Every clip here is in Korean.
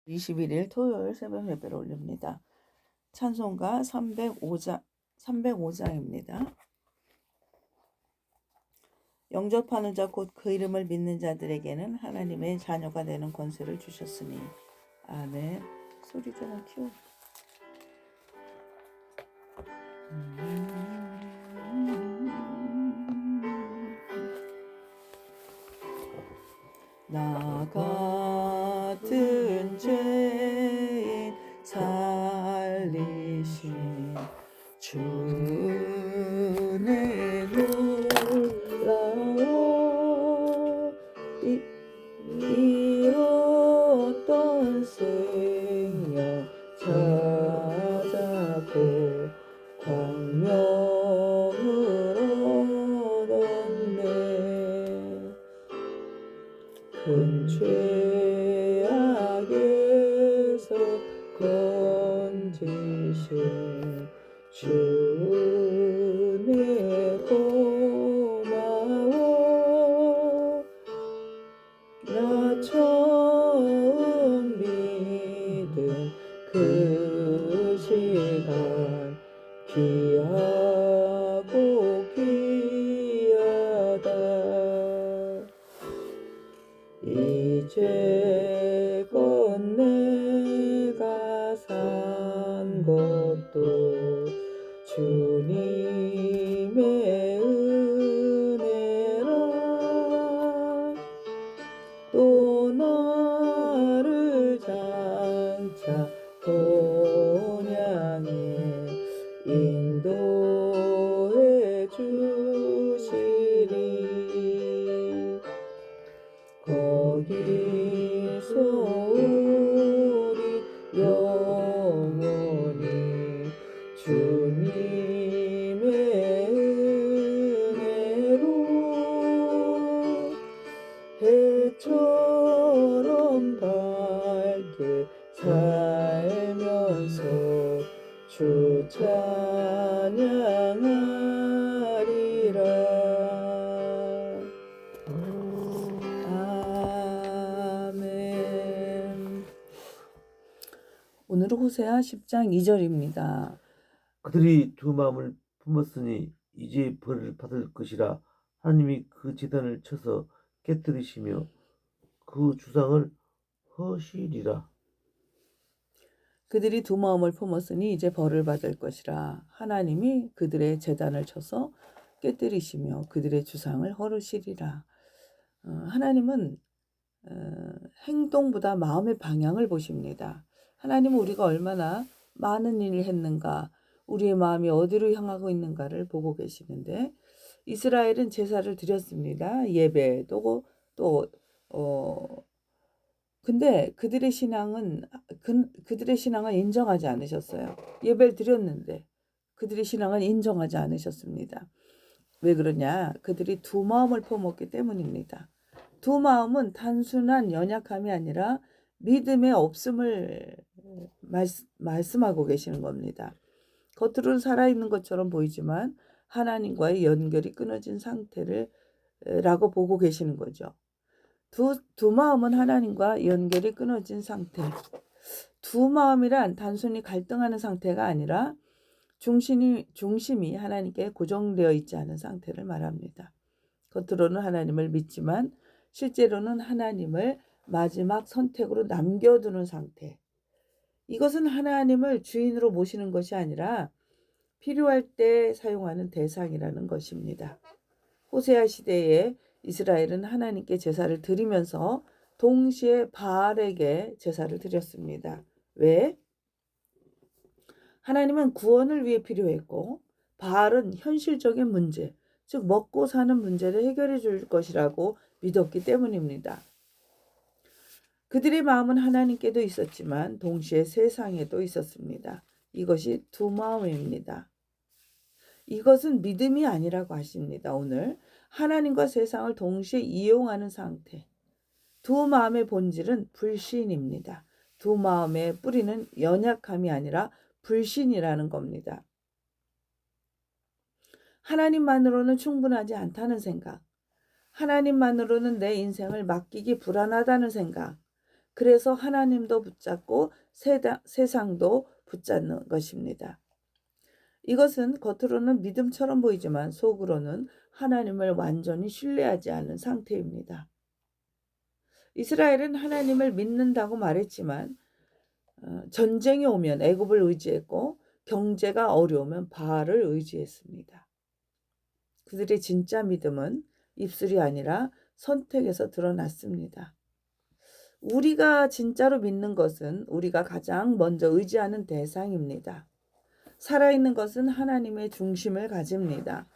21일 토요일 새벽 예배를 올립니다. 찬송가 305장입니다. 영접하는 자 곧 그 이름을 믿는 자들에게는 하나님의 자녀가 되는 권세를 주셨으니. 아멘. 소리 좀 키워. 나 같은 죄인 살리신 주 은혜 놀라워 잃었던 생명 찾았고 광명을 얻었네. 큰 죄악에서 건지신 주 은혜 고마워. 나 처음 믿은 그 시간 귀하고 귀하다. 이제껏 내가 산 것도 주님의 은혜라. 또 나를 장차 본향에 인도해 주시리. 거기서 우리 영원히 주님의 은혜로 해처럼 밝게 살면서 주 찬양하리라. 아멘. 오늘은 호세아 10장 2절입니다. 그들이 두 마음을 품었으니 이제 벌을 받을 것이라. 하나님이 그 제단을 쳐서 깨뜨리시며 그 주상을 허시리라. 그들이 두 마음을 품었으니 이제 벌을 받을 것이라. 하나님이 그들의 제단을 쳐서 깨뜨리시며 그들의 주상을 허르시리라. 하나님은 행동보다 마음의 방향을 보십니다. 하나님은 우리가 얼마나 많은 일을 했는가, 우리의 마음이 어디로 향하고 있는가를 보고 계시는데, 이스라엘은 제사를 드렸습니다. 예배도 근데 그들의 신앙은 인정하지 않으셨어요. 예배를 드렸는데 그들의 신앙은 인정하지 않으셨습니다. 왜 그러냐? 그들이 두 마음을 품었기 때문입니다. 두 마음은 단순한 연약함이 아니라 믿음의 없음을 말씀하고 계시는 겁니다. 겉으로는 살아있는 것처럼 보이지만 하나님과의 연결이 끊어진 상태를 라고 보고 계시는 거죠. 두 마음은 하나님과 연결이 끊어진 상태. 두 마음이란 단순히 갈등하는 상태가 아니라 중심이 하나님께 고정되어 있지 않은 상태를 말합니다. 겉으로는 하나님을 믿지만 실제로는 하나님을 마지막 선택으로 남겨두는 상태. 이것은 하나님을 주인으로 모시는 것이 아니라 필요할 때 사용하는 대상이라는 것입니다. 호세아 시대에 이스라엘은 하나님께 제사를 드리면서 동시에 바알에게 제사를 드렸습니다. 왜? 하나님은 구원을 위해 필요했고 바알은 현실적인 문제, 즉 먹고 사는 문제를 해결해 줄 것이라고 믿었기 때문입니다. 그들의 마음은 하나님께도 있었지만 동시에 세상에도 있었습니다. 이것이 두 마음입니다. 이것은 믿음이 아니라고 하십니다. 오늘 하나님과 세상을 동시에 이용하는 상태. 두 마음의 본질은 불신입니다. 두 마음의 뿌리는 연약함이 아니라 불신이라는 겁니다. 하나님만으로는 충분하지 않다는 생각, 하나님만으로는 내 인생을 맡기기 불안하다는 생각, 그래서 하나님도 붙잡고 세상도 붙잡는 것입니다. 이것은 겉으로는 믿음처럼 보이지만 속으로는 하나님을 완전히 신뢰하지 않은 상태입니다. 이스라엘은 하나님을 믿는다고 말했지만 전쟁이 오면 애굽을 의지했고 경제가 어려우면 바알을 의지했습니다. 그들의 진짜 믿음은 입술이 아니라 선택에서 드러났습니다. 우리가 진짜로 믿는 것은 우리가 가장 먼저 의지하는 대상입니다. 살아있는 것은 하나님의 중심을 가집니다.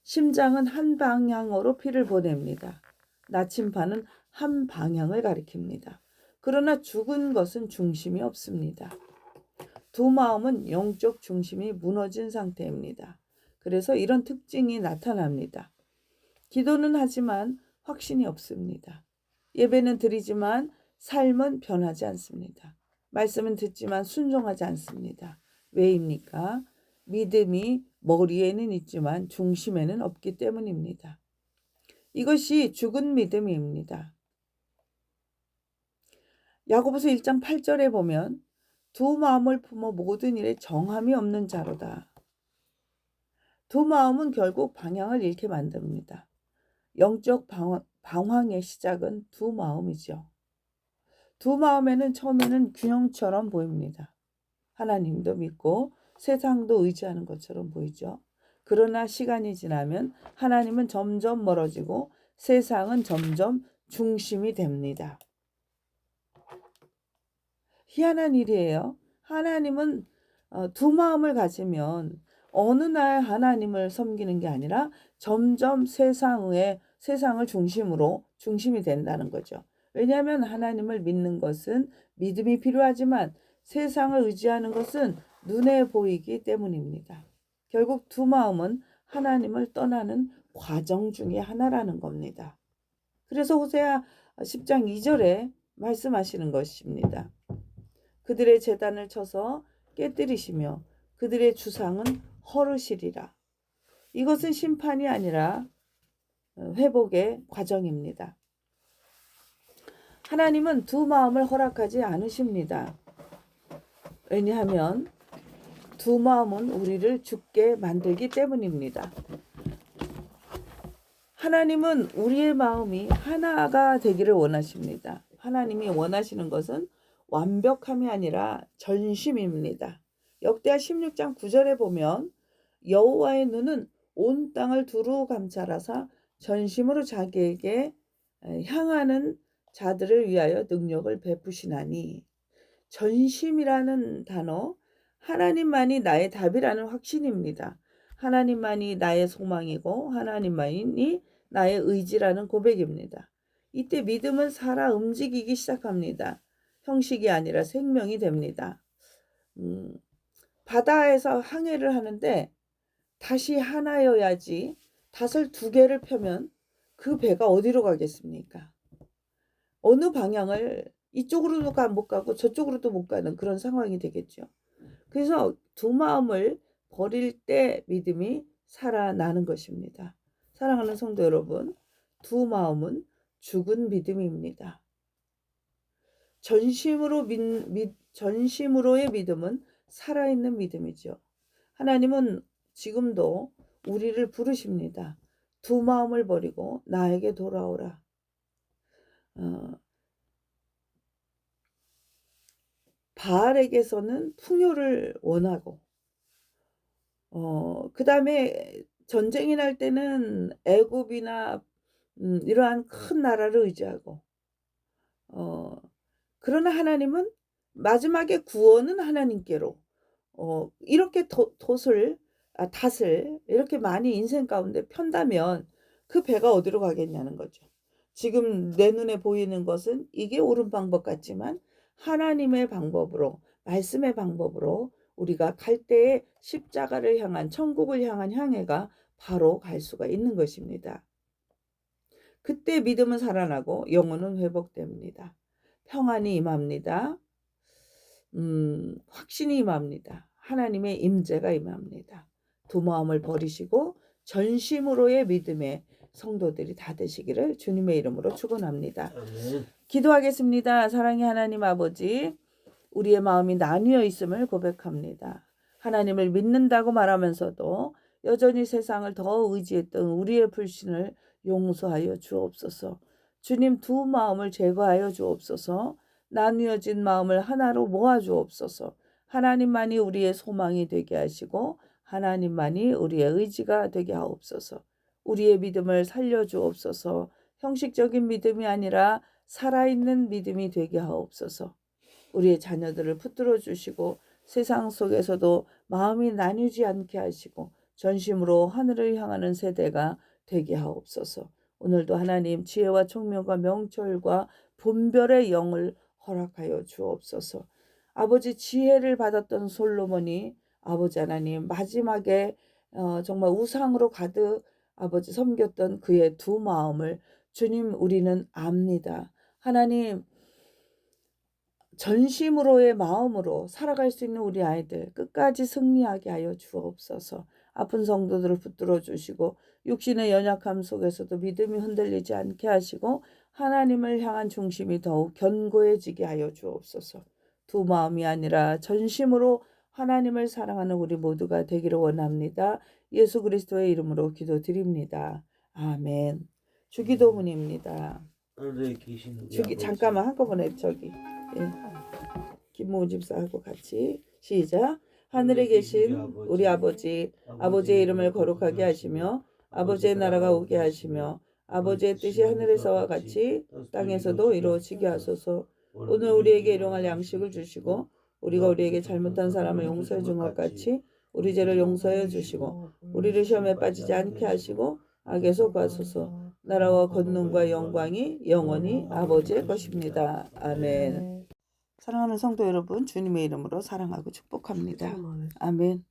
심장은 한 방향으로 피를 보냅니다. 나침반은 한 방향을 가리킵니다. 그러나 죽은 것은 중심이 없습니다. 두 마음은 영적 중심이 무너진 상태입니다. 그래서 이런 특징이 나타납니다. 기도는 하지만 확신이 없습니다. 예배는 드리지만 삶은 변하지 않습니다. 말씀은 듣지만 순종하지 않습니다. 왜입니까? 믿음이 머리에는 있지만 중심에는 없기 때문입니다. 이것이 죽은 믿음입니다. 야고보서 1장 8절에 보면 두 마음을 품어 모든 일에 정함이 없는 자로다. 두 마음은 결국 방향을 잃게 만듭니다. 영적 방황의 시작은 두 마음이죠. 두 마음에는 처음에는 균형처럼 보입니다. 하나님도 믿고 세상도 의지하는 것처럼 보이죠. 그러나 시간이 지나면 하나님은 점점 멀어지고 세상은 점점 중심이 됩니다. 희한한 일이에요. 하나님은 두 마음을 가지면 어느 날 하나님을 섬기는 게 아니라 점점 세상을 중심이 된다는 거죠. 왜냐하면 하나님을 믿는 것은 믿음이 필요하지만 세상을 의지하는 것은 눈에 보이기 때문입니다. 결국 두 마음은 하나님을 떠나는 과정 중에 하나라는 겁니다. 그래서 호세아 10장 2절에 말씀하시는 것입니다. 그들의 제단을 쳐서 깨뜨리시며 그들의 주상은 헐으시리라. 이것은 심판이 아니라 회복의 과정입니다. 하나님은 두 마음을 허락하지 않으십니다. 왜냐하면 두 마음은 우리를 죽게 만들기 때문입니다. 하나님은 우리의 마음이 하나가 되기를 원하십니다. 하나님이 원하시는 것은 완벽함이 아니라 전심입니다. 역대하 16장 9절에 보면 여호와의 눈은 온 땅을 두루 감찰하사 전심으로 자기에게 향하는 자들을 위하여 능력을 베푸시나니, 전심이라는 단어, 하나님만이 나의 답이라는 확신입니다. 하나님만이 나의 소망이고 하나님만이 나의 의지라는 고백입니다. 이때 믿음은 살아 움직이기 시작합니다. 형식이 아니라 생명이 됩니다. 바다에서 항해를 하는데 다시 하나여야지 닷을 두 개를 펴면 그 배가 어디로 가겠습니까? 어느 방향을 이쪽으로도 못 가고 저쪽으로도 못 가는 그런 상황이 되겠죠. 그래서 두 마음을 버릴 때 믿음이 살아나는 것입니다. 사랑하는 성도 여러분, 두 마음은 죽은 믿음입니다. 전심으로의 믿음은 살아있는 믿음이죠. 하나님은 지금도 우리를 부르십니다. 두 마음을 버리고 나에게 돌아오라. 바알에게서는 풍요를 원하고, 그 다음에 전쟁이 날 때는 애굽이나 이러한 큰 나라를 의지하고, 그러나 하나님은 마지막에 구원은 하나님께로, 이렇게 닷을 이렇게 많이 인생 가운데 편다면 그 배가 어디로 가겠냐는 거죠. 지금 내 눈에 보이는 것은 이게 옳은 방법 같지만 하나님의 방법으로, 말씀의 방법으로 우리가 갈 때에 십자가를 향한, 천국을 향한 향해가 바로 갈 수가 있는 것입니다. 그때 믿음은 살아나고 영혼은 회복됩니다. 평안이 임합니다. 확신이 임합니다. 하나님의 임재가 임합니다. 두 마음을 버리시고 전심으로의 믿음의 성도들이 다 되시기를 주님의 이름으로 축원합니다. 기도하겠습니다. 사랑의 하나님 아버지, 우리의 마음이 나뉘어 있음을 고백합니다. 하나님을 믿는다고 말하면서도 여전히 세상을 더 의지했던 우리의 불신을 용서하여 주옵소서. 주님, 두 마음을 제거하여 주옵소서. 나뉘어진 마음을 하나로 모아 주옵소서. 하나님만이 우리의 소망이 되게 하시고 하나님만이 우리의 의지가 되게 하옵소서. 우리의 믿음을 살려 주옵소서. 형식적인 믿음이 아니라 살아있는 믿음이 되게 하옵소서. 우리의 자녀들을 붙들어 주시고 세상 속에서도 마음이 나뉘지 않게 하시고 전심으로 하늘을 향하는 세대가 되게 하옵소서. 오늘도 하나님 지혜와 총명과 명철과 분별의 영을 허락하여 주옵소서. 아버지, 지혜를 받았던 솔로몬이 아버지 하나님 마지막에 정말 우상으로 가득 아버지 섬겼던 그의 두 마음을 주님 우리는 압니다. 하나님, 전심으로의 마음으로 살아갈 수 있는 우리 아이들 끝까지 승리하게 하여 주옵소서. 아픈 성도들을 붙들어 주시고 육신의 연약함 속에서도 믿음이 흔들리지 않게 하시고 하나님을 향한 중심이 더욱 견고해지게 하여 주옵소서. 두 마음이 아니라 전심으로 하나님을 사랑하는 우리 모두가 되기를 원합니다. 예수 그리스도의 이름으로 기도드립니다. 아멘. 주기도문입니다. 하늘에 계신 우리 아버지, 잠깐만 한꺼번에 예. 김모은 집사하고 같이 시작. 하늘에 계신 우리 아버지, 아버지의 이름을 거룩하게 하시며 아버지의 나라가 오게 하시며 아버지의 뜻이 하늘에서와 같이 땅에서도 이루어지게 하소서. 오늘 우리에게 일용할 양식을 주시고 우리가 우리에게 잘못한 사람을 용서해 준 것 같이 우리 죄를 용서해 주시고 우리를 시험에 빠지지 않게 하시고 악에서 구하소서. 나라와 권능과 영광이 영원히 아버지의 것입니다. 아멘. 사랑하는 성도 여러분, 주님의 이름으로 사랑하고 축복합니다. 아멘.